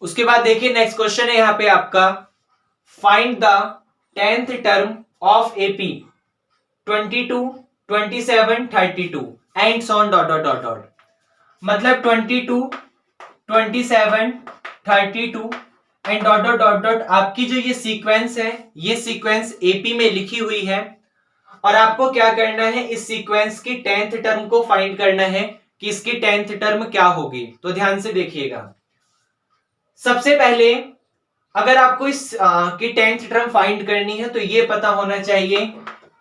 उसके बाद देखिए नेक्स्ट क्वेश्चन है यहां पे आपका, find the 10th term of AP 22, 27, 32 and so on dot dot dot dot. मतलब 22, 27, 32 and dot dot dot dot आपकी जो ये सीक्वेंस है, ये सीक्वेंस एपी में लिखी हुई है और आपको क्या करना है, इस सीक्वेंस की 10th टर्म को फाइंड करना है कि इसकी 10th टर्म क्या होगी। तो ध्यान से देखिएगा, सबसे पहले अगर आपको इस की 10th टर्म फाइंड करनी है तो ये पता होना चाहिए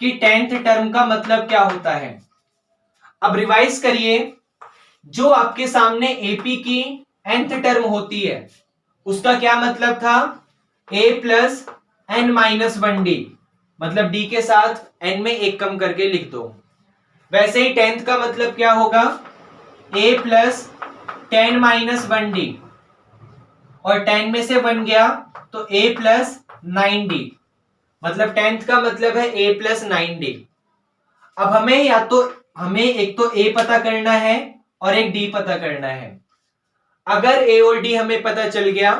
कि 10th टर्म का मतलब क्या होता है। अब रिवाइज करिए, जो आपके सामने एपी की nth टर्म होती है उसका क्या मतलब था, a plus n minus 1d, मतलब d के साथ n में एक कम करके लिख दो। वैसे ही 10th का मतलब क्या होगा, a प्लस 10 माइनस 1d, और 10 में से 1 गया तो a प्लस 9d, मतलब 10th का मतलब है a प्लस 9d। अब हमें एक तो a पता करना है और एक d पता करना है। अगर a और d हमें पता चल गया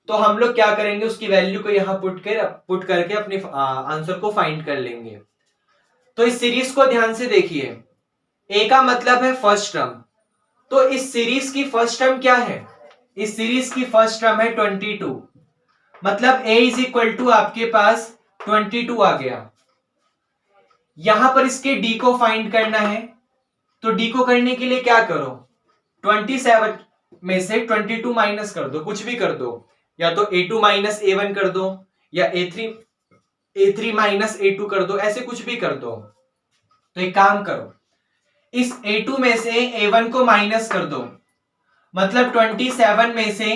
तो हम लोग क्या करेंगे, उसकी वैल्यू को यहां पुट करके अपने आंसर को फाइंड कर लेंगे। तो इस सीरीज को ध्यान से देखिए, a का मतलब है फर्स्ट टर्म, तो इस सीरीज की फर्स्ट टर्म क्या है, इस सीरीज की फर्स्ट टर्म है 22, मतलब a इज इक्वल टू आपके पास 22 आ गया। यहां पर इसके d को फाइंड करना है, तो d को करने के लिए क्या करो, 27 में से 22 माइनस कर दो, कुछ भी कर दो, या तो a2 माइनस a1 कर दो या a3 माइनस a2 कर दो, ऐसे कुछ भी कर दो। तो एक काम करो, इस a2 में से a1 को माइनस कर दो, मतलब 27 में से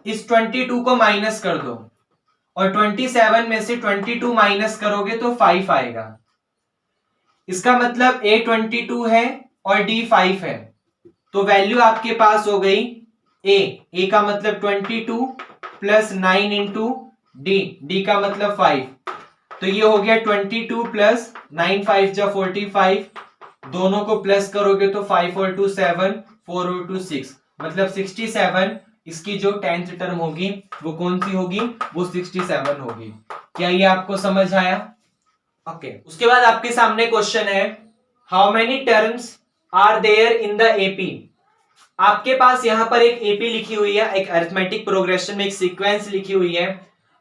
इस 22 को माइनस कर दो, और 27 में से 22 माइनस करोगे तो 5 आएगा। इसका मतलब a 22 है और d 5 है, तो वैल्यू आपके पास हो गई a का मतलब 22 प्लस 9 इंटू d का मतलब 5, तो ये हो गया 22 प्लस 9 5 जा 45, दोनों को प्लस करोगे तो 5 और 2 7, 4 और 2 6, मतलब 67। इसकी जो 10th टर्म होगी वो कौन सी होगी, वो 67 होगी। क्या ये आपको समझ आया? ओके, उसके बाद आपके सामने क्वेश्चन है, how many terms are there in the AP. आपके पास यहां पर एक एपी लिखी हुई है, एक अरिथमेटिक प्रोग्रेशन में एक सीक्वेंस लिखी हुई है,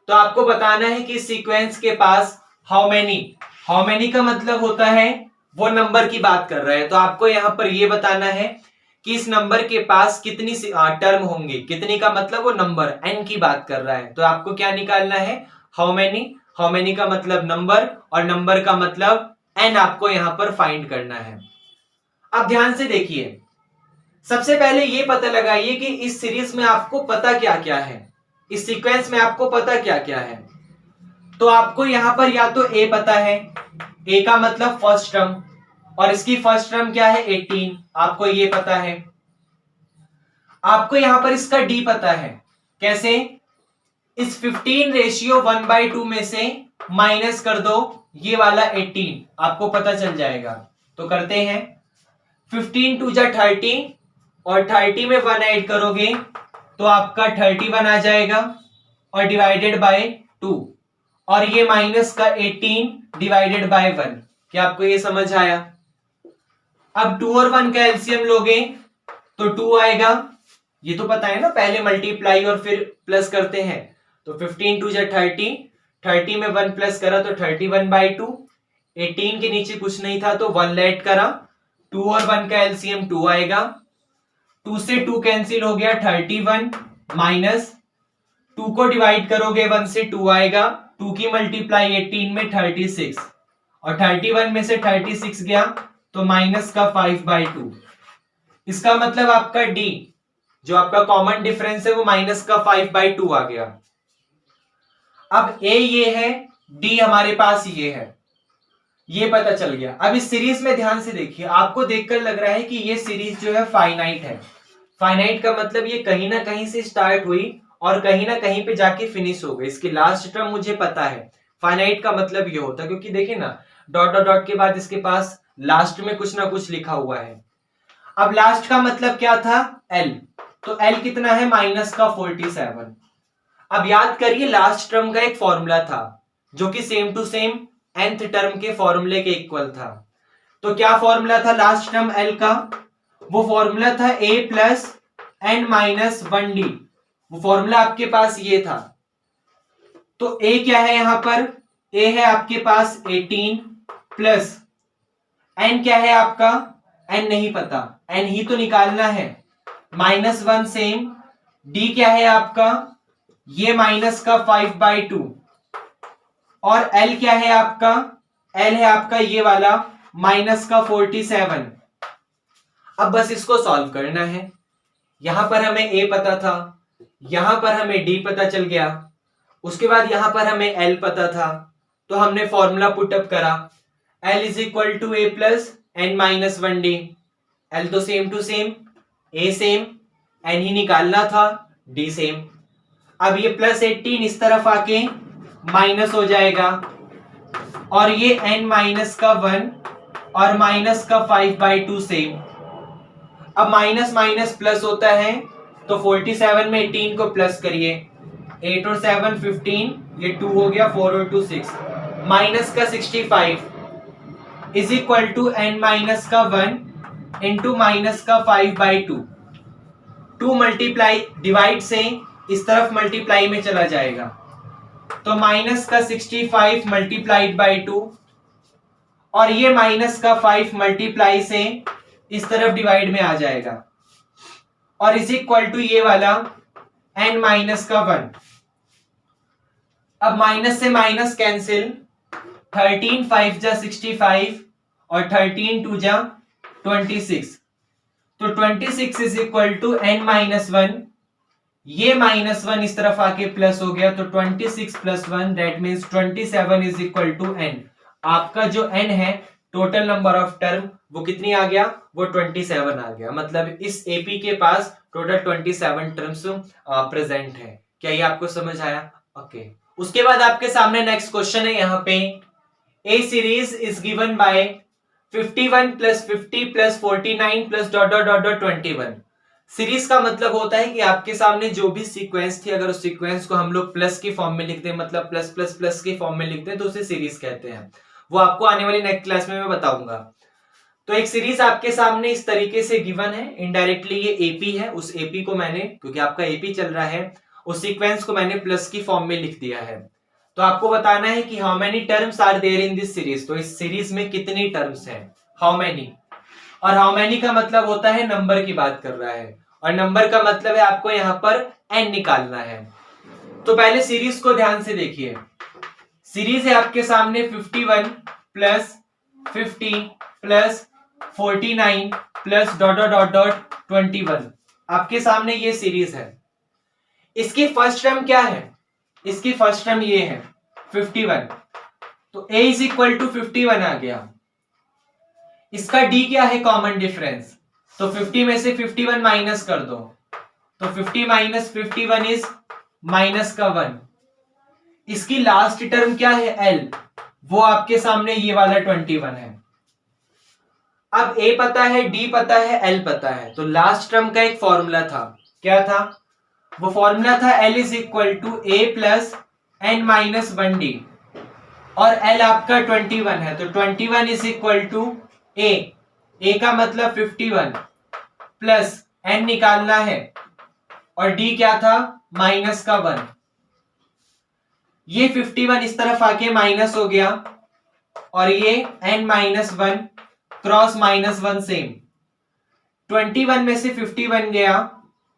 तो आपको बताना है कि इस सीक्वेंस के पास हाउ मेनी का मतलब होता है वो नंबर की बात कर रहा है, तो आपको यहां पर ये बताना है कि इस नंबर के पास कितनी टर्म होंगे, कितनी का मतलब वो नंबर n की बात कर रहा है, तो आपको क्या निकालना है, हाउ मेनी का मतलब नंबर और नंबर का मतलब n, आपको यहां पर फाइंड करना है। अब ध्यान से देखिए, सबसे पहले ये पता लगाइए कि इस सीरीज में आपको पता क्या क्या है, इस सीक्वेंस में आपको पता क्या क्या है। तो आपको यहां पर या तो a पता है, a का मतलब फर्स्ट टर्म, और इसकी फर्स्ट टर्म क्या है 18, आपको ये पता है। आपको यहां पर इसका d पता है, कैसे, इस 15 रेशियो 1/2 में से माइनस कर दो ये वाला 18, आपको पता चल जाएगा। तो करते हैं, 15 2 जा 30 और 30 में 1 ऐड करोगे तो आपका 31 आ जाएगा, और डिवाइडेड बाय 2, और ये माइनस का 18 डिवाइडेड बाय 1। क्या आपको ये समझ आया? अब 2 और 1 का एलसीएम लोगे तो 2 आएगा, ये तो पता है ना, पहले मल्टीप्लाई और फिर प्लस करते हैं। तो 15 2 जा 30, 30 में 1 प्लस करा तो 31/2, 18 के नीचे कुछ नहीं था तो 1 ऐड करा, 2 और 1 का एलसीएम 2 आएगा, 2 से 2 कैंसिल हो गया, 31 माइनस 2 को डिवाइड करोगे 1 से 2 आएगा, 2 की मल्टीप्लाई 18 में 36, और 31 में से 36 गया तो माइनस का 5/2। इसका मतलब आपका d, जो आपका कॉमन डिफरेंस है, वो माइनस का 5/2 आ गया। अब a ये है, d हमारे पास ये है, ये पता चल गया। अब इस सीरीज में ध्यान से देखिए, आपको देखकर लग रहा है कि ये सीरीज जो है फाइनाइट है। फाइनाइट का मतलब ये कहीं ना कहीं से स्टार्ट हुई और कहीं ना कहीं पे जाके फिनिश हो गई, इसकी लास्ट टर्म मुझे पता है। फाइनाइट का मतलब ये होता है, क्योंकि देखिए ना, डॉट डॉट डॉट के बाद इसके पास लास्ट में कुछ ना कुछ लिखा हुआ है। अब लास्ट का मतलब क्या था, l, तो एल कितना है माइनस का 47। अब याद करिए लास्ट टर्म का एक फॉर्मूला था जो कि same to same nth term के फॉर्मूले के इक्वल था। तो क्या फॉर्मूला था लास्ट टर्म एल का? वो फॉर्मूला था a plus n minus 1d। वो फॉर्मूला आपके पास ये था। तो a क्या है यहां पर? a है आपके पास 18 प्लस n क्या है आपका? n नहीं पता, n ही तो निकालना है, -1 सेम। d क्या है आपका? ये माइनस का 5/2 और l क्या है आपका? l है आपका ये वाला माइनस का 47। अब बस इसको सॉल्व करना है। यहां पर हमें a पता था, यहां पर हमें d पता चल गया, उसके बाद यहां पर हमें l पता था, तो हमने फॉर्मूला पुटअप करा। l is equal to a plus n minus 1d। l तो same to same, a same, n ही निकालना था, d सेम। अब ये प्लस 18 इस तरफ आके माइनस हो जाएगा और ये n माइनस का 1 और माइनस का 5/2 सेम। अब माइनस माइनस प्लस होता है, तो 47 में 18 को प्लस करिए, 8 और 7 15, ये 2 हो गया, 4 और 2 6, माइनस का 65 is equal to n minus का 1 इंटू माइनस का 5/2। 2 मल्टीप्लाई डिवाइड से इस तरफ मल्टीप्लाई में चला जाएगा, तो माइनस का 65 मल्टीप्लाइड बाई 2 और ये माइनस का 5 मल्टीप्लाई से इस तरफ डिवाइड में आ जाएगा और इज इक्वल टू ये वाला n माइनस का 1। अब माइनस से माइनस कैंसिल, 13 5 जा 65 और 13 2 जा 26, तो 26 is equal to n minus 1। ये -1 इस तरफ आके प्लस हो गया, तो 26 plus 1 that means 27 is equal to n। आपका जो n है टोटल नंबर ऑफ टर्म वो कितनी आ गया? वो 27 आ गया। मतलब इस एपी के पास टोटल 27 टर्म्स प्रेजेंट है। क्या ये आपको समझ आया? ओके। उसके बाद आपके सामने नेक्स्ट क्वेश्चन है यहाँ पे, a series is given by 51 plus 50 plus 49 plus dot dot dot dot 21। Series का मतलब होता है कि आपके सामने जो भी सीक्वेंस थी, अगर उस सीक्वेंस को हम लोग प्लस की फॉर्म में लिखते हैं, मतलब प्लस प्लस प्लस की फॉर्म में लिखते हैं, तो उसे सीरीज कहते हैं। वो आपको आने वाली नेक्स्ट क्लास में मैं बताऊंगा। तो एक सीरीज आपके सामने इस तरीके से गिवन है, इनडायरेक्टली ये एपी है, उस एपी को मैंने, क्योंकि आपका एपी चल रहा है, उस सीक्वेंस को मैंने प्लस की फॉर्म में लिख दिया है। तो आपको बताना है कि how many terms are there in this series. तो इस सीरीज में कितनी टर्म्स हैं, हाउ मेनी। और हाउ मेनी का मतलब होता है नंबर की बात कर रहा है, और नंबर का मतलब है आपको यहां पर n निकालना है। तो पहले सीरीज को ध्यान से देखिए। सीरीज है आपके सामने 51 plus 50 plus 49 plus dot dot dot dot 21। आपके सामने ये सीरीज है। इसकी फर्स्ट टर्म क्या है? इसकी फर्स्ट टर्म ये है 51, तो a इज इक्वल टू 51 आ गया। इसका d क्या है? Common difference. तो 50 में से 51 माइनस कर दो, तो 50 माइनस 51 इज माइनस का 1। इसकी लास्ट टर्म क्या है? l, वो आपके सामने ये वाला 21 है। अब a पता है, d पता है, l पता है, तो लास्ट टर्म का एक फॉर्मूला था। क्या था वो? फॉर्मूला था l is equal to a plus n minus 1d और l आपका 21 है, तो 21 इज इक्वल टू a का मतलब 51 प्लस n निकालना है और d क्या था? माइनस का 1। ये 51 इस तरफ आके माइनस हो गया और ये n माइनस 1 क्रॉस माइनस 1 सेम। 21 में से 51 गया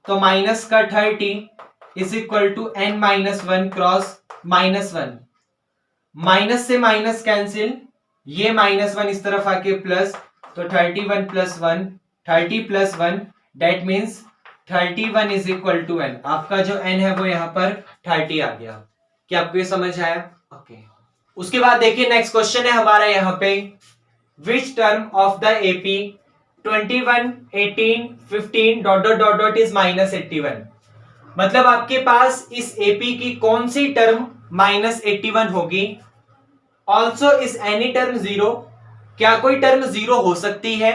तो माइनस का 30 is equal to n minus 1 cross minus 1। Minus से माइनस कैंसिल, ये माइनस 1 इस तरफ आके प्लस, तो 31 plus 1 30 plus 1 that means 31 is equal to n। आपका जो n है वो यहाँ पर 30 आ गया। क्या आपको ये समझ आया? ओके। उसके बाद देखिए नेक्स्ट क्वेश्चन है हमारा यहाँ पे, which term of the AP 21 18 15 dot dot dot dot is minus 81। मतलब आपके पास इस एपी की कौन सी टर्म माइनस 81 होगी। Also is any term zero, क्या कोई टर्म जीरो हो सकती है।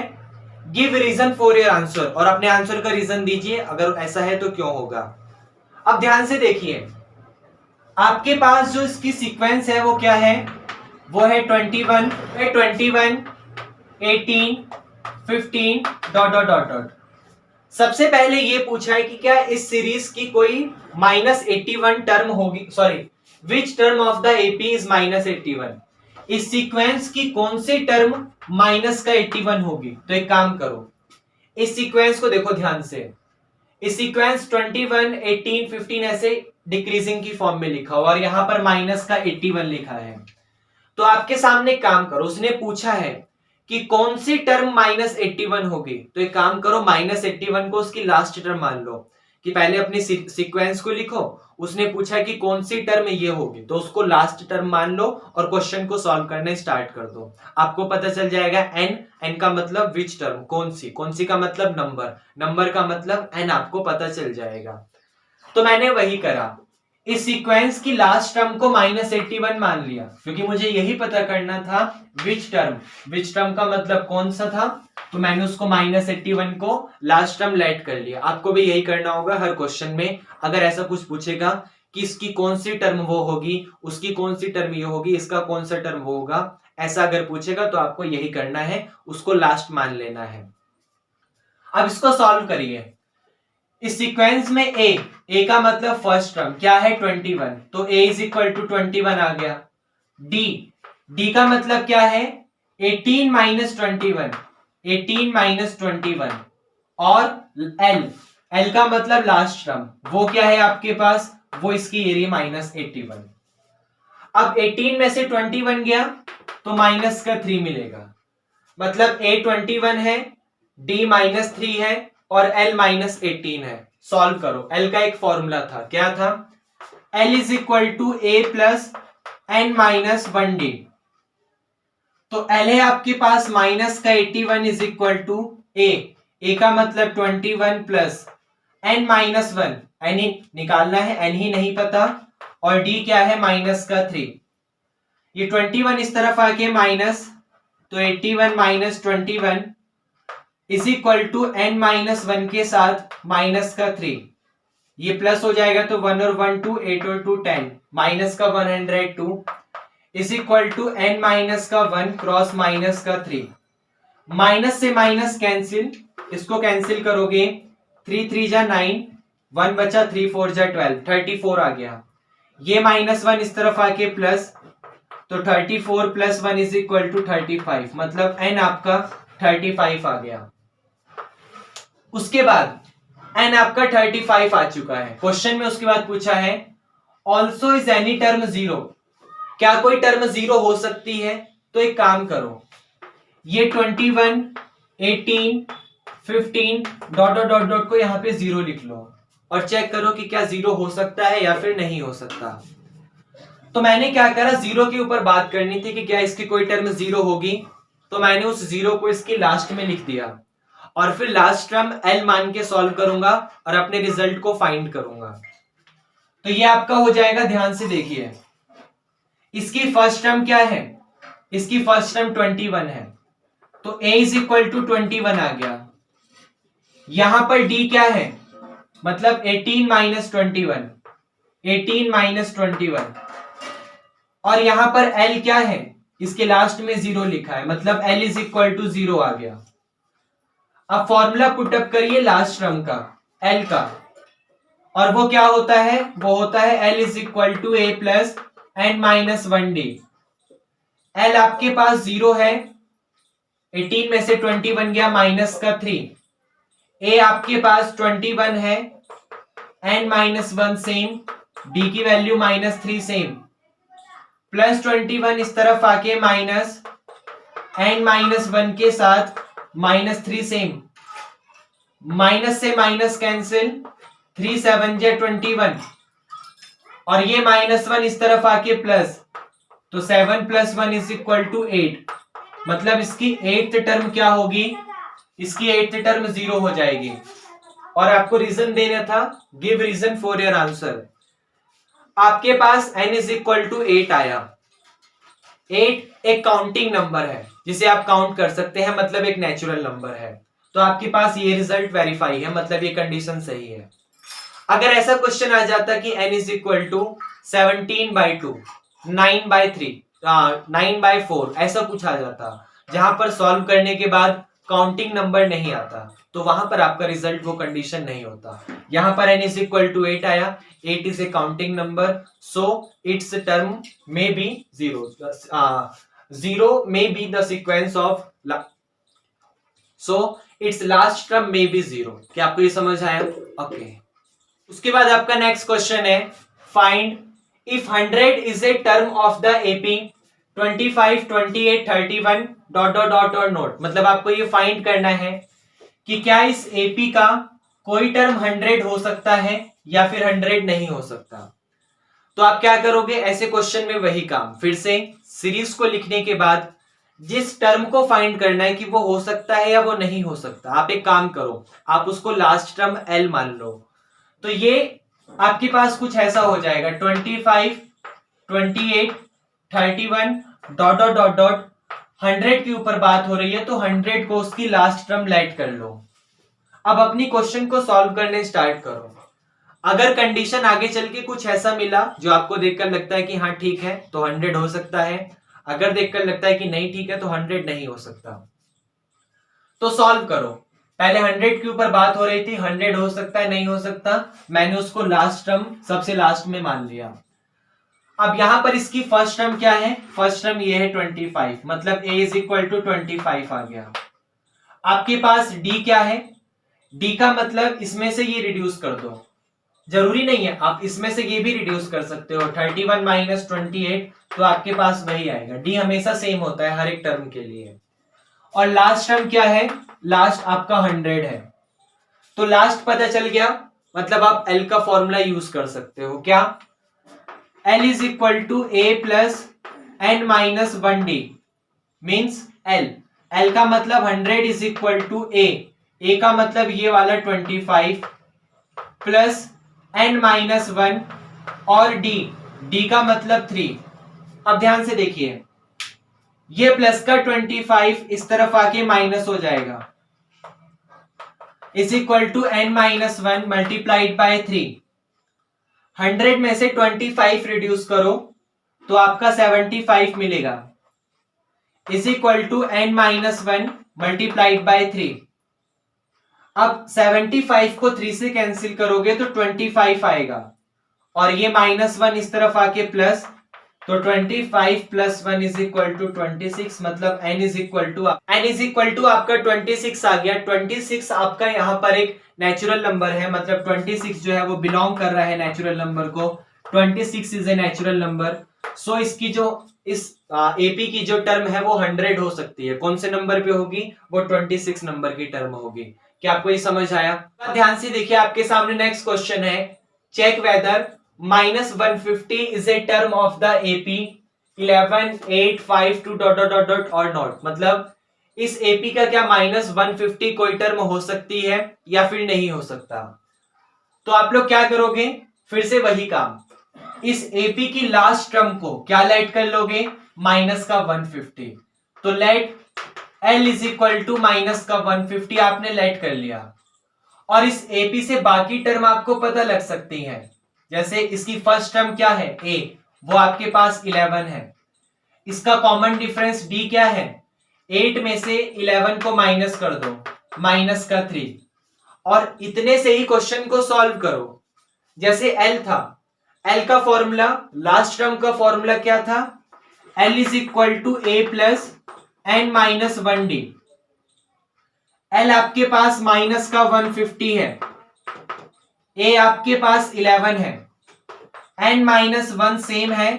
Give reason for your answer, और अपने आंसर का रीजन दीजिए, अगर ऐसा है तो क्यों होगा। अब ध्यान से देखिए, आपके पास जो इसकी सीक्वेंस है वो क्या है, वो है 21, 18, 15 डॉट डॉट डॉट डॉट। सबसे पहले ये पूछा है कि क्या इस सीरीज की कोई -81 टर्म होगी, sorry, which term of the AP is -81, इस सीक्वेंस की कौन सी टर्म माइनस का 81 होगी। तो एक काम करो, इस सीक्वेंस को देखो ध्यान से, इस सीक्वेंस 21, 18, 15 ऐसे डिक्रीजिंग की फॉर्म में लिखा हुआ और यहां पर माइनस का 81 लिखा है। तो आपके सामने काम करो, उसने पूछा है कि कौन सी टर्म -81 होगी। तो एक काम करो, -81 को उसकी लास्ट टर्म मान लो, कि पहले अपनी सीक्वेंस को लिखो, उसने पूछा कि कौन सी टर्म ये होगी, तो उसको लास्ट टर्म मान लो और क्वेश्चन को सॉल्व करना स्टार्ट कर दो। आपको पता चल जाएगा एन का मतलब विच टर्म, कौन सी का मतलब नंबर का मतलब एन, आपको पता चल जाएगा। तो मैंने वही करा, इस सीक्वेंस की लास्ट टर्म को -81 मान लिया, क्योंकि मुझे यही पता करना था विच टर्म का मतलब कौन सा था, तो मैंने उसको -81 को लास्ट टर्म लेट कर लिया। आपको भी यही करना होगा हर क्वेश्चन में, अगर ऐसा कुछ पूछेगा कि इसकी कौन सी टर्म वो होगी, उसकी कौन सी टर्म ये होगी, इसका कौन सा टर्म वो होगा, ऐसा अगर पूछेगा तो आपको यही करना है, उसको लास्ट मान लेना है। अब इसको सॉल्व करिए। इस सीक्वेंस में ए का मतलब फर्स्ट टर्म क्या है 21, तो a इज इक्वल टू 21 आ गया। डी का मतलब क्या है 18 माइनस 21, और एल का मतलब लास्ट टर्म, वो क्या है आपके पास, वो इसकी एरिया -81। अब 18 में से 21 गया तो माइनस का 3 मिलेगा, मतलब a 21 है, d -3 है और l -18 है। सॉल्व करो, l का एक फॉर्मूला था, क्या था, l is equal to a plus n minus 1d। तो l है आपके पास माइनस का 81 इज इक्वल टू a का मतलब 21 प्लस n माइनस 1, n ही निकालना है, n ही नहीं पता, और d क्या है माइनस का 3। ये 21 इस तरफ आके माइनस, तो 81 minus 21 is equal to n minus 1 के साथ माइनस का 3, ये प्लस हो जाएगा तो 1 और 1 2, 8 और 2 10, माइनस का 102 is equal to n minus का 1 क्रॉस माइनस का 3। माइनस से माइनस कैंसिल, इसको कैंसिल करोगे 3 3 जा 9, 1 बचा 3 4 जा 12, 34 आ गया। ये -1 इस तरफ आके प्लस, तो 34 प्लस 1 इज इक्वल टू 35, मतलब n आपका 35 आ गया। उसके बाद n आपका 35 आ चुका है। क्वेश्चन में उसके बाद पूछा है ऑल्सो इज एनी टर्म 0, क्या कोई टर्म 0 हो सकती है। तो एक काम करो, ये 21, 18, 15 डॉट डॉट डॉट डॉट को यहां पे 0 लिख लो और चेक करो कि क्या 0 हो सकता है या फिर नहीं हो सकता। तो मैंने क्या करा, 0 के ऊपर बात करनी थी कि क्या इसकी कोई टर्म 0 होगी, तो मैंने उस 0 को इसकी लास्ट में लिख दिया और फिर लास्ट टर्म l मान के सॉल्व करूंगा और अपने रिजल्ट को फाइंड करूंगा। तो ये आपका हो जाएगा, ध्यान से देखिए, इसकी फर्स्ट टर्म क्या है, इसकी फर्स्ट टर्म 21 है, तो a इज इक्वल टू 21 आ गया। यहां पर d क्या है, मतलब 18 माइनस 21, 18 माइनस 21, और यहां पर l क्या है, इसके लास्ट में 0 लिखा है, मतलब l इज इक्वल टू 0 आ गया। अब फॉर्मूला पुटअप करिए लास्ट टर्म का, l का, और वो क्या होता है, वो होता है l is equal to a plus n minus 1d। l आपके पास 0 है, 18 में से 21 गया माइनस का 3, a आपके पास 21 है, n माइनस 1 सेम, d की वैल्यू -3 सेम, प्लस 21 इस तरफ आके माइनस, n माइनस 1 के साथ -3 सेम, माइनस से माइनस कैंसिल, 3 7 जा 21, और ये -1 इस तरफ आके प्लस, तो 7 प्लस 1 इज इक्वल टू 8, मतलब इसकी 8th टर्म क्या होगी, इसकी 8th टर्म 0 हो जाएगी। और आपको रीजन देना था, give reason for your answer. आपके पास n इज इक्वल टू 8 आया। 8 एक काउंटिंग नंबर है जिसे आप काउंट कर सकते हैं, मतलब एक नेचुरल नंबर है। तो आपके पास ये रिजल्ट वेरीफाई है, मतलब ये कंडीशन सही है। अगर ऐसा क्वेश्चन आ जाता कि n इज इक्वल टू 17/2, 9/3, 9/4, ऐसा कुछ आ जाता जहां पर सॉल्व करने के बाद काउंटिंग नंबर नहीं आता, तो वहां पर आपका रिजल्ट वो कंडीशन नहीं होता। यहां पर n इज इक्वल टू 8 आया, 8 is a counting number, so it's term may be 0, 0 may be the sequence of, so its last term may be 0। क्या आपको ये समझ आया? ओके। उसके बाद आपका नेक्स्ट क्वेश्चन है, find if 100 is a term of the AP 25, 28, 31 dot dot dot और नोट। मतलब आपको ये फाइंड करना है कि क्या इस एपी का कोई टर्म 100 हो सकता है या फिर 100 नहीं हो सकता। तो आप क्या करोगे ऐसे क्वेश्चन में? वही काम फिर से सीरीज को लिखने के बाद जिस टर्म को फाइंड करना है कि वो हो सकता है या वो नहीं हो सकता, आप एक काम करो, आप उसको लास्ट टर्म एल मान लो। तो ये आपके पास कुछ ऐसा हो जाएगा, 25, 28, 31 डॉट डॉट डॉट डॉट 100 के ऊपर बात हो रही है, तो 100 को उसकी लास्ट टर्म लेट कर लो। अब अपनी क्वेश्चन को सॉल्व करने स्टार्ट करो। अगर कंडीशन आगे चल के कुछ ऐसा मिला जो आपको देखकर लगता है कि हाँ ठीक है, तो 100 हो सकता है। अगर देखकर लगता है कि नहीं ठीक है, तो 100 नहीं हो सकता। तो सॉल्व करो। पहले 100 के ऊपर बात हो रही थी, 100 हो सकता है नहीं हो सकता, मैंने उसको लास्ट टर्म सबसे लास्ट में मान लिया। अब यहां पर इसकी फर्स्ट टर्म क्या है? फर्स्ट टर्म ये है 25, मतलब a इज इक्वल टू 25 आ गया। आपके पास d क्या है? d का मतलब इसमें से ये रिड्यूस कर दो, जरूरी नहीं है, आप इसमें से ये भी रिड्यूस कर सकते हो। 31 माइनस 28, तो आपके पास वही आएगा। डी हमेशा सेम होता है हर एक टर्म के लिए। और लास्ट टर्म क्या है? लास्ट आपका 100 है। तो लास्ट पता चल गया, मतलब आप एल का फॉर्मूला यूज कर सकते हो। क्या? L is equal to a plus n minus 1d means L. L का मतलब 100 इज इक्वल टू ए का मतलब ये वाला 25 प्लस n माइनस 1 और d का मतलब 3। अब ध्यान से देखिए, ये प्लस का 25 इस तरफ आके माइनस हो जाएगा, is equal to n minus 1 multiplied by 3। 100 में से 25 रिड्यूस करो तो आपका 75 मिलेगा, is equal to n minus 1 multiplied by 3। अब 75 को 3 से कैंसिल करोगे तो 25 आएगा, और ये -1 इस तरफ आके प्लस, तो 25 प्लस 1 इज इक्वल टू 26, मतलब n इज इक्वल टू आपका 26 आ गया। 26 आपका यहाँ पर एक नेचुरल नंबर है, मतलब 26 जो है वो बिलोंग कर रहा है नेचुरल नंबर को। 26 इज ए नेचुरल नंबर, सो इसकी जो इस एपी की जो टर्म है वो 100 हो सकती है। कौन से नंबर पे होगी? वो 26 नंबर की टर्म होगी। क्या आपको ये समझ आया? ध्यान से देखिए, आपके सामने नेक्स्ट क्वेश्चन है, check whether -150 is a term of the AP 11, 8, 5 2 dot dot dot और नॉट। मतलब इस एपी का क्या -150 कोई टर्म हो सकती है या फिर नहीं हो सकता। तो आप लोग क्या करोगे? फिर से वही काम, इस एपी की लास्ट टर्म को क्या लेट कर लोगे? माइनस का 150। तो let L is equal to minus का 150 आपने लेट कर लिया, और इस एपी से बाकी टर्म आपको पता लग सकती है। जैसे इसकी फर्स्ट टर्म क्या है? A, वो आपके पास 11 है। इसका कॉमन डिफरेंस D क्या है? 8 में से 11 को माइनस कर दो, माइनस का 3, और इतने से ही क्वेश्चन को सॉल्व करो। जैसे L था, L का फॉर्मूला, लास्ट टर्म का फॉर्मूला क्या था? L is equal to A plus n minus 1d। L आपके पास माइनस का 150 है, A आपके पास 11 है, n माइनस 1 सेम है,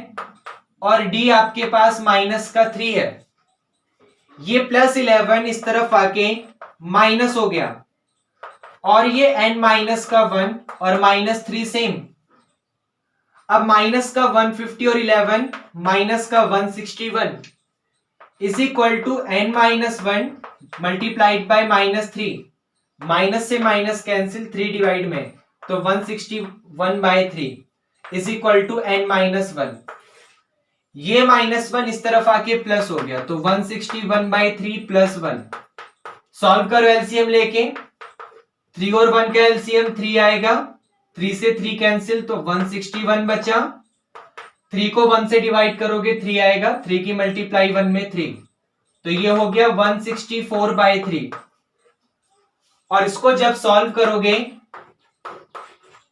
और D आपके पास माइनस का 3 है। ये प्लस 11 इस तरफ आके माइनस हो गया, और ये n माइनस का 1 और माइनस 3 सेम। अब माइनस का 150 और 11 माइनस का 161 is equal to n minus 1 multiplied by -3। Minus से माइनस कैंसिल, 3 डिवाइड में, तो 161/3 is equal to n minus 1। ये -1 इस तरफ आके प्लस हो गया, तो 161/3 प्लस 1, सॉल्व करो एलसीएम लेके, 3 और 1 का एलसीएम 3 आएगा, 3 से 3 कैंसिल तो 161 बचा, 3 को 1 से डिवाइड करोगे 3 आएगा, 3 की मल्टीप्लाई 1 में 3, तो ये हो गया 164/3। और इसको जब सॉल्व करोगे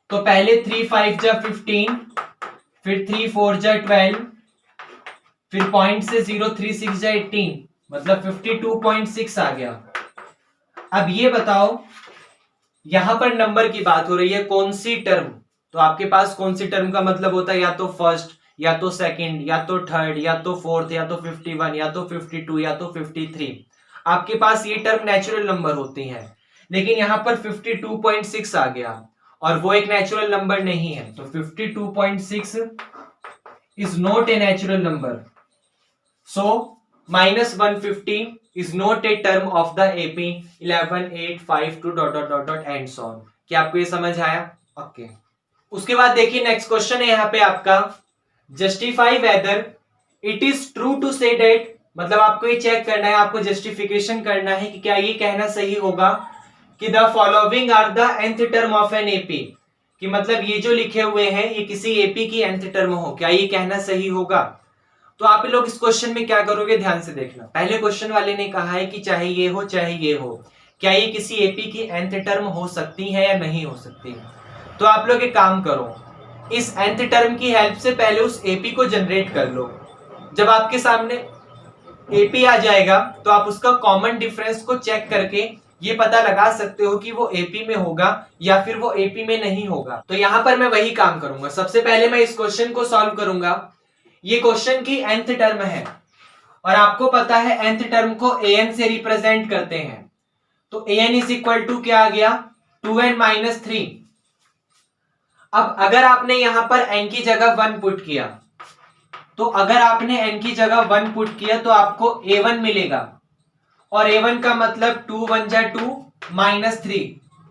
तो पहले 3 5 जा 15, फिर 3 4 जा 12, फिर पॉइंट से 0 3 6 जा 18, मतलब 52.6 आ गया। अब ये बताओ यहां पर नंबर की बात हो रही है, कौन सी टर्म, तो आपके पास कौन सी टर्म का मतलब होता है या तो फर्स्ट, या तो सेकंड, या तो थर्ड, या तो फोर्थ, या तो 51, या तो 52, या तो 53। आपके पास ये टर्म नेचुरल नंबर होती हैं, लेकिन यहां पर 52.6 आ गया और वो एक नेचुरल नंबर नहीं है, तो 52.6 is not a natural number, so -150 is not a term of the AP 11 8 5 2 ... and so on। क्या आपको ये समझ आया? ओके। उसके बाद देखिए नेक्स्ट क्वेश्चन है यहाँ पे आपका, justify whether it is true to say that, मतलब आपको ये चेक करना है, आपको जस्टिफिकेशन करना है कि क्या ये कहना सही होगा कि the following are the nth term of an AP, कि मतलब ये जो लिखे हुए हैं ये किसी एपी की nth टर्म हो, क्या ये कहना सही होगा? तो आप लोग इस क्वेश्चन में क्या करोगे, ध्यान से देखना। पहले क्वेश्चन वाले ने कहा है कि चाहे ये हो चाहे ये हो, क्या ये किसी एपी की nth टर्म हो सकती है या नहीं हो सकती? तो आप लोग एक काम करो, इस nth टर्म की हेल्प से पहले उस एपी को जनरेट कर लो। जब आपके सामने एपी आ जाएगा तो आप उसका कॉमन डिफरेंस को चेक करके ये पता लगा सकते हो कि वो एपी में होगा या फिर वो एपी में नहीं होगा। तो यहां पर मैं वही काम करूंगा, सबसे पहले मैं इस क्वेश्चन को सॉल्व करूंगा। ये क्वेश्चन की nth टर्म है और आपको पता है nth टर्म को an से रिप्रेजेंट करते हैं, तो an इज इक्वल टू क्या आ गया, 2n-3। अब अगर आपने यहां पर n की जगह 1 पुट किया, तो अगर आपने n की जगह 1 पुट किया तो आपको a1 मिलेगा, और a1 का मतलब 2 1 जा 2 -3,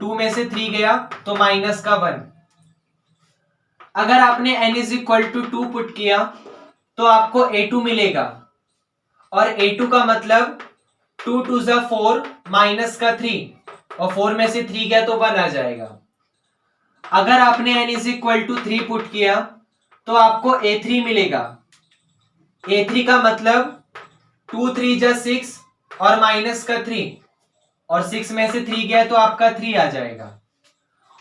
2 में से 3 गया तो माइनस का 1। अगर आपने n is equal to 2 put किया तो आपको a2 मिलेगा, और a2 का मतलब 2 2 जा 4 माइनस का 3, और 4 में से 3 गया तो 1 आ जाएगा। अगर आपने n is equal to 3 put किया तो आपको a3 मिलेगा, a3 का मतलब 2 3 जा 6 और माइनस का 3, और 6 में से 3 गया तो आपका 3 आ जाएगा।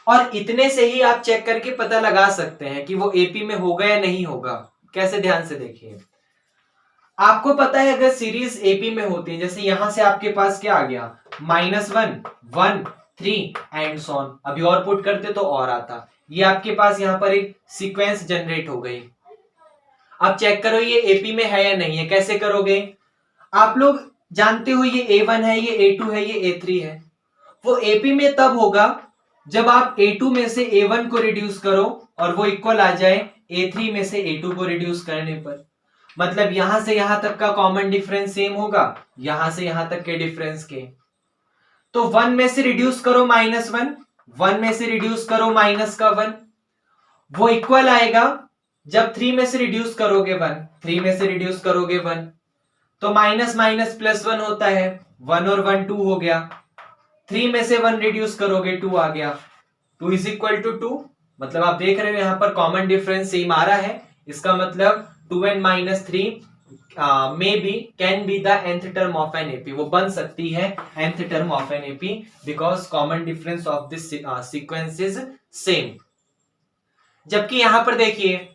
और इतने से ही आप चेक करके पता लगा सकते हैं कि वो एपी में होगा या नहीं होगा। कैसे, ध्यान से देखिए। आपको पता है अगर सीरीज एपी में होती है, जैसे यहां से आपके पास क्या आ गया, -1 1 3 एंड सो ऑन, अभी और पुट करते तो और आता, ये आपके पास यहां पर एक सीक्वेंस जनरेट हो गई। अब चेक करो ये एपी में है या नहीं है। कैसे करोगे, आप लोग जानते हो ये A1 है, ये A2 है, ये A3 है। वो एपी में तब होगा जब आप A2 में से A1 को रिड्यूस करो और वो इक्वल आ जाए A3 में से A2 को रिड्यूस करने पर। मतलब यहां से यहां तक का कॉमन डिफरेंस सेम होगा, यहां से यहां तक के डिफरेंस के। तो 1 में से रिड्यूस करो -1, 1 में से रिड्यूस करो माइनस का 1, वो इक्वल आएगा जब 3 में से रिड्यूस करोगे 1, 3 में से रिड्यूस करोगे 1, तो माइनस माइनस प्लस 1 होता है, 1 और 1 2 हो गया। 3 में से 1 रिड्यूस करोगे 2 आ गया, 2 इज इक्वल टू 2। मतलब आप देख रहे हो यहां पर कॉमन डिफरेंस सेम आ रहा है, इसका मतलब 2n-3 may be can be the nth term of an AP, वो बन सकती है nth term of an AP, because common difference of this sequence is same. जबकि यहां पर देखिए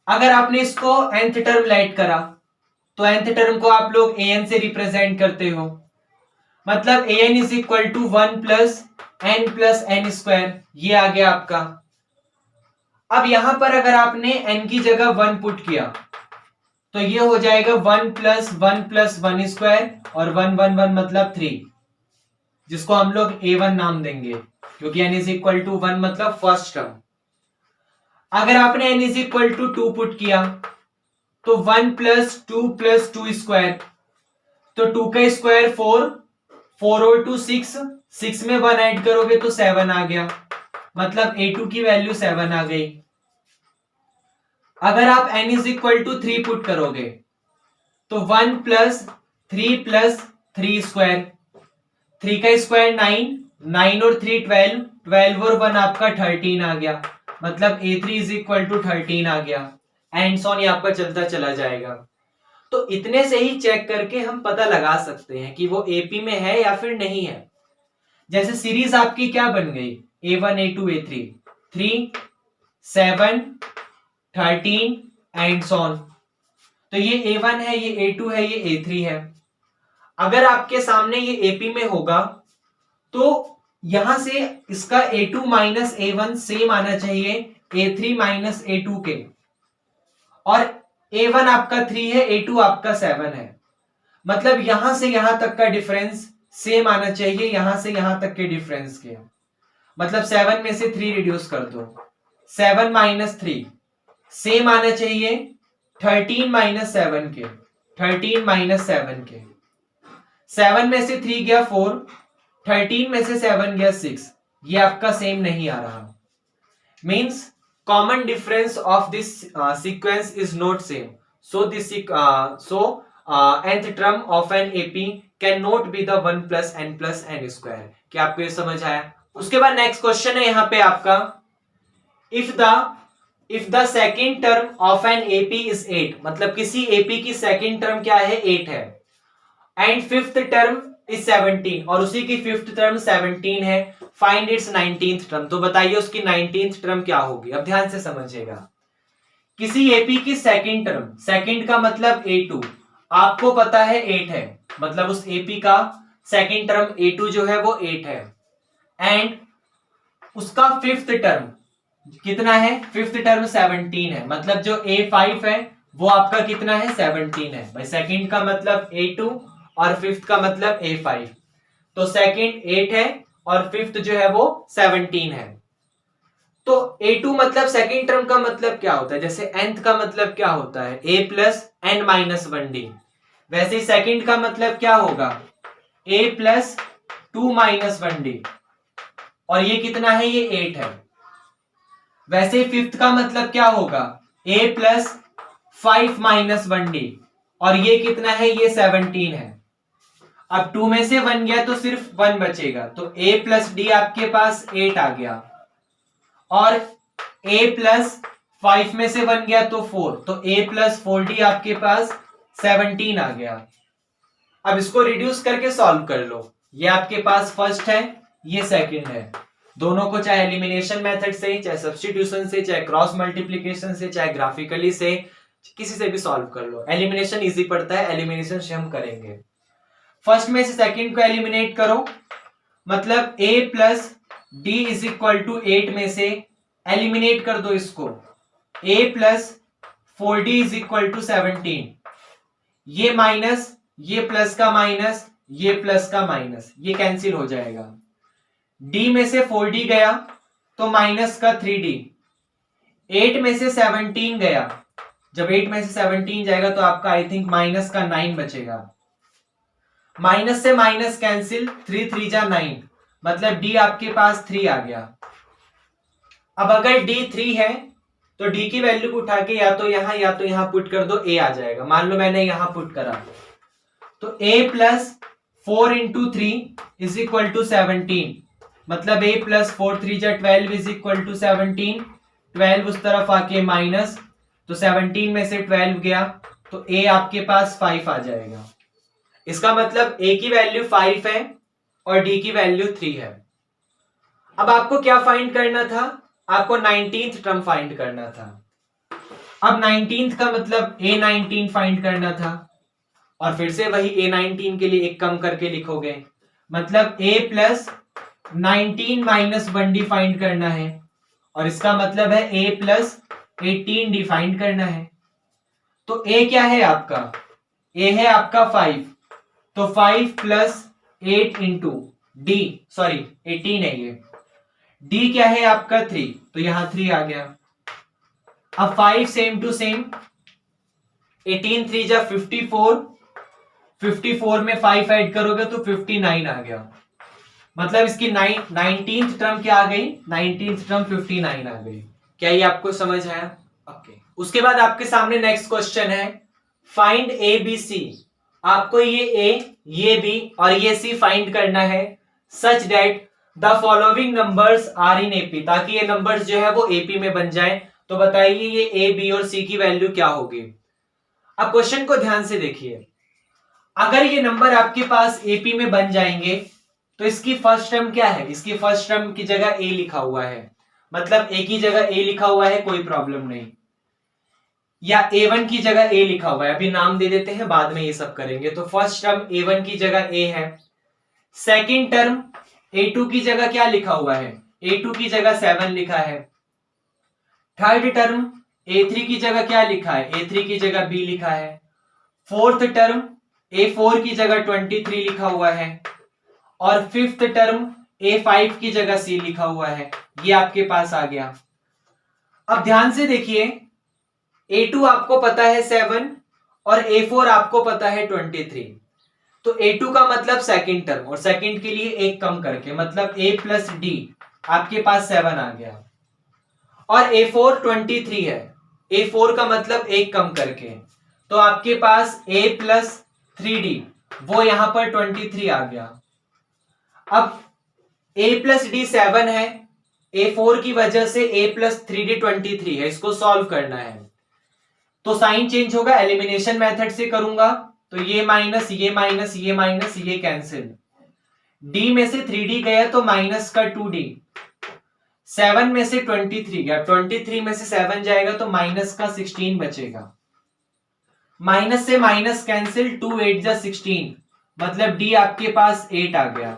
अगर आपने इसको nth टर्म लाइट करा तो nth टर्म को आप लोग an से रिप्रेजेंट करते हो, मतलब an is equal to 1 plus n square, ये आ गया आपका। अब यहां पर अगर आपने n की जगह 1 पुट किया तो ये हो जाएगा 1 प्लस 1 स्क्वायर, और 1 1 1 मतलब 3, जिसको हम लोग a1 नाम देंगे क्योंकि n इज इक्वल टू 1 मतलब फर्स्ट टर्म। अगर आपने n is equal to 2 put किया तो 1 प्लस 2 स्क्वायर, तो 2 का स्क्वायर 4, 4 और 2 6, 6 में 1 ऐड करोगे तो 7 आ गया, मतलब a2 की वैल्यू 7 आ गई। अगर आप n is equal to 3 put करोगे तो 1 प्लस 3 स्क्वायर, 3 का स्क्वायर 9, 9 और 3 12, 12 और 1 आपका 13 आ गया, मतलब A3 इज इक्वल टू 13 आ गया, एंड सो ऑन ये आपका चलता चला जाएगा। तो इतने से ही चेक करके हम पता लगा सकते हैं कि वो AP में है या फिर नहीं है। जैसे सीरीज आपकी क्या बन गई, A1 A2 A3, 3 7 13 and so on. तो ये A1 है, ये A2 है, ये A3 है। अगर आपके सामने ये AP में होगा तो यहां से इसका A2 माइनस A1 सेम आना चाहिए A3 माइनस A2 के, और A1 आपका 3 है, A2 आपका 7 है, मतलब यहां से यहां तक का डिफरेंस सेम आना चाहिए यहां से यहां तक के डिफरेंस के। मतलब 7 में से 3 रिड्यूस कर दो, 7 माइनस 3 सेम आना चाहिए 13 माइनस 7 के, 13 माइनस 7 के। 7 में से 3 गया 4, 13 में से 7 गया 6, ये आपका सेम नहीं आ रहा। Means common difference of this sequence is not same, so this nth term of an AP can not be the 1 plus n square. क्या आपको ये समझ आया? उसके बाद नेक्स्ट क्वेश्चन है यहाँ पे आपका, if the second term of an AP is 8, मतलब किसी AP की सेकेंड टर्म क्या है, 8 है, एंड फिफ्थ टर्म इज 17, और उसी की फिफ्थ टर्म 17 है, फाइंड इट्स 19th टर्म। तो बताइए उसकी 19th टर्म क्या होगी। अब ध्यान से समझिएगा, किसी AP की सेकंड टर्म, सेकंड का मतलब A2, आपको पता है 8 है, मतलब उस AP का सेकंड टर्म A2 जो है वो 8 है, एंड उसका फिफ्थ टर्म कितना है, फिफ्थ टर्म 17 है, मतलब जो A5 है वो आपका कितना है, 17 है। भाई सेकंड का मतलब A2 और फिफ्थ का मतलब A5, तो सेकंड 8 है और फिफ्थ जो है वो 17 है। तो A2 मतलब सेकंड टर्म का मतलब क्या होता है, जैसे nth का मतलब क्या होता है, A plus n minus 1D, वैसे ही सेकंड का मतलब क्या होगा, A प्लस 2 माइनस 1D, और ये कितना है, ये 8 है। वैसे ही फिफ्थ का मतलब क्या होगा, A प्लस 5 माइनस 1D, और ये कितना है, ये 17 है। अब 2 में से 1 गया तो सिर्फ 1 बचेगा, तो A प्लस D आपके पास 8 आ गया, और A प्लस 5 में से 1 गया तो 4, तो A प्लस 4D आपके पास 17 आ गया। अब इसको रिड्यूस करके सॉल्व कर लो, ये आपके पास फर्स्ट है, ये सेकंड है, दोनों को चाहे एलिमिनेशन मेथड से, चाहे सब्स्टिट्यूशन से, चाहे क्रॉस मल्टीप्लिकेशन से, चाहे ग्राफिकली से, किसी से भी सॉल्व कर लो। एलिमिनेशन इजी पड़ता है, एलिमिनेशन से हम करेंगे। फर्स्ट में से सेकंड को एलिमिनेट करो, मतलब A plus D is equal to 8 में से एलिमिनेट कर दो इसको, A plus 4D is equal to 17, ये माइनस, ये प्लस का माइनस, ये प्लस का माइनस, ये कैंसिल हो जाएगा। D में से 4D गया तो माइनस का 3D, 8 में से 17 गया, जब 8 में से 17 जाएगा तो आपका आई थिंक माइनस का 9 बचेगा। माइनस से माइनस कैंसिल, 3 3 जा 9, मतलब D आपके पास 3 आ गया। अब अगर D 3 है तो D की वैल्यू को उठा के या तो यहां पुट कर दो, A आ जाएगा। मान लो मैंने यहां पुट करा, तो A plus 4 into 3 is equal to 17, मतलब A प्लस 4 3 जा 12 इज इक्वल टू 17, 12 उस तरफ आके माइनस, तो 17 में से 12 गया तो A आपके पास 5 आ जाएगा। इसका मतलब A की वैल्यू 5 है और D की वैल्यू 3 है। अब आपको क्या फाइंड करना था, आपको 19th टर्म फाइंड करना था। अब 19th का मतलब A19 फाइंड करना था, और फिर से वही A19 के लिए एक कम करके लिखोगे, मतलब A plus 19 minus 1D find करना है, और इसका मतलब है A प्लस 18D फाइंड करना है। तो A क्या है आपका, A है आपका 5, तो 5 प्लस 8 इंटू D, सॉरी 18 है ये, D क्या है आपका 3, तो यहां 3 आ गया। अब 5 सेम टू सेम, 18 3 जा 54, 54 में 5 ऐड करोगे तो 59 आ गया, मतलब इसकी 19th टर्म क्या आ गई, 19th टर्म 59 आ गई। क्या ये आपको समझ आया? ओके। उसके बाद आपके सामने नेक्स्ट क्वेश्चन है, फाइंड ABC आपको ये ए, ये बी और ये सी फाइंड करना है such that the following numbers are in AP, ताकि ये नंबर्स जो है वो एपी में बन जाए। तो बताइए ये ए, बी और सी की वैल्यू क्या होगी। अब क्वेश्चन को ध्यान से देखिए, अगर ये नंबर आपके पास एपी में बन जाएंगे तो इसकी फर्स्ट टर्म क्या है, इसकी फर्स्ट टर्म की जगह ए लिखा हुआ है, मतलब ए की जगह ए लिखा हुआ है, कोई प्रॉब्लम नहीं, या A1 की जगह A लिखा हुआ है, अभी नाम दे देते हैं, बाद में ये सब करेंगे। तो फर्स्ट टर्म A1 की जगह A है, सेकंड टर्म A2 की जगह क्या लिखा हुआ है, A2 की जगह 7 लिखा है, थर्ड टर्म A3 की जगह क्या लिखा है, A3 की जगह B लिखा है, फोर्थ टर्म A4 की जगह 23 लिखा हुआ है, और फिफ्थ टर्म A5 की जगह C लिखा हुआ है। ये आपके पास आ गया। अब ध्यान से देखिए, A2 आपको पता है 7 और A4 आपको पता है 23, तो A2 का मतलब सेकंड टर्म, और सेकंड के लिए एक कम करके मतलब A प्लस डी, आपके पास 7 आ गया, और A4 23 है, A4 का मतलब एक कम करके, तो आपके पास A प्लस 3D, वो यहां पर 23 आ गया। अब A प्लस डी 7 है, A4 की वजह से A प्लस 3D 23 है, इसको सॉल्व करना है। तो साइन चेंज होगा, एलिमिनेशन मेथड से करूंगा, तो ये माइनस ये माइनस ये माइनस ये कैंसिल, डी में से 3D गया तो माइनस का 2D, 7 में से 23 गया, 23 में से 7 जाएगा तो माइनस का 16 बचेगा, माइनस से माइनस कैंसिल, 2 8 जा 16, मतलब डी आपके पास 8 आ गया।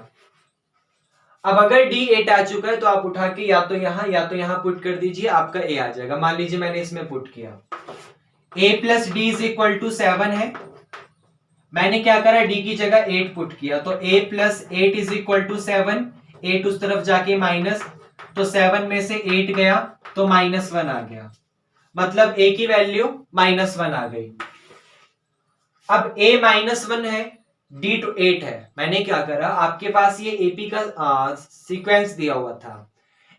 अब अगर डी 8 आ चुका है तो आप उठा के या तो यहां पुट कर दीजिए, आपका ए आ जाएगा। मान लीजिए मैंने इसमें पुट किया, a plus d is equal to 7 है, मैंने क्या करा, d की जगह 8 पुट किया, तो a plus 8 is equal to 7, 8 उस तरफ जाके माइनस, तो 7 में से 8 गया तो -1 आ गया, मतलब a की वैल्यू -1 आ गई। अब a -1 है, d to 8 है, मैंने क्या करा, आपके पास ये AP का सीक्वेंस दिया हुआ था,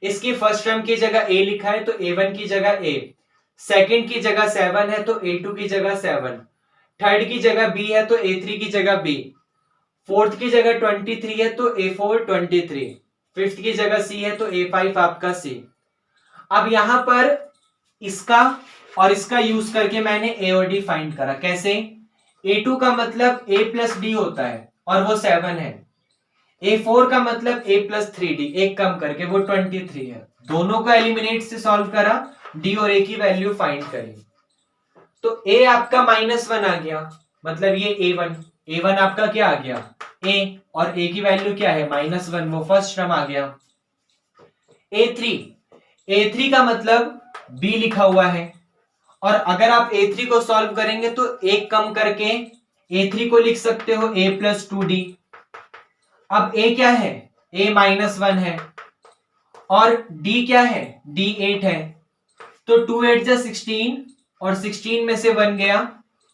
इसकी फर्स्ट टर्म की जगह a लिखा है तो A1 की जगह a, सेकंड की जगह 7 है तो A2 की जगह 7, थर्ड की जगह B है तो A3 की जगह B, फोर्थ की जगह 23 है तो A4 23, फिफ्थ की जगह C है तो A5 आपका C। अब यहां पर इसका और इसका यूज करके मैंने A और D फाइंड करा, कैसे, A2 का मतलब A प्लस डी होता है और वो 7 है, A4 का मतलब A प्लस 3D, एक कम करके वो 23 है, दोनों को एलिमिनेट से सॉल्व करा, D और A की वैल्यू फाइंड करी, तो A आपका -1 आ गया, मतलब ये A1 आपका क्या आ गया A, और A की वैल्यू क्या है -1, वो फर्स्ट टर्म आ गया। A3 का मतलब B लिखा हुआ है, और अगर आप A3 को सॉल्व करेंगे तो एक कम करके A3 को लिख सकते हो A प्लस 2D। अब A क्या है, A -1 है, और D क्या है, D 8 है, तो 2 8 जा 16, और 16 में से 1 गया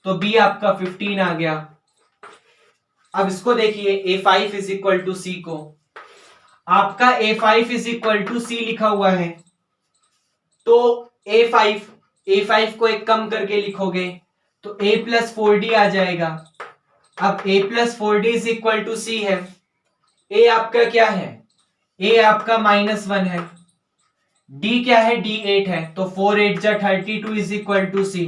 तो B आपका 15 आ गया। अब इसको देखिए, A5 is equal to C को, आपका A5 is equal to C लिखा हुआ है, तो A5 को एक कम करके लिखोगे तो A प्लस 4D आ जाएगा। अब A plus 4D is equal to C है, A आपका क्या है, A आपका -1 है, D क्या है, D 8 है, तो 4 8 जा 32 इज इक्वल टू C।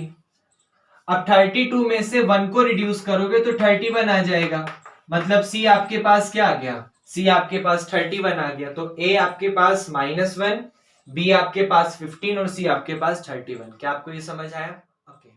अब 32 में से 1 को रिड्यूस करोगे तो 31 आ जाएगा, मतलब C आपके पास क्या आ गया, C आपके पास 31 आ गया, तो A आपके पास -1, B आपके पास 15 और C आपके पास 31। क्या आपको ये समझ आया? ओके।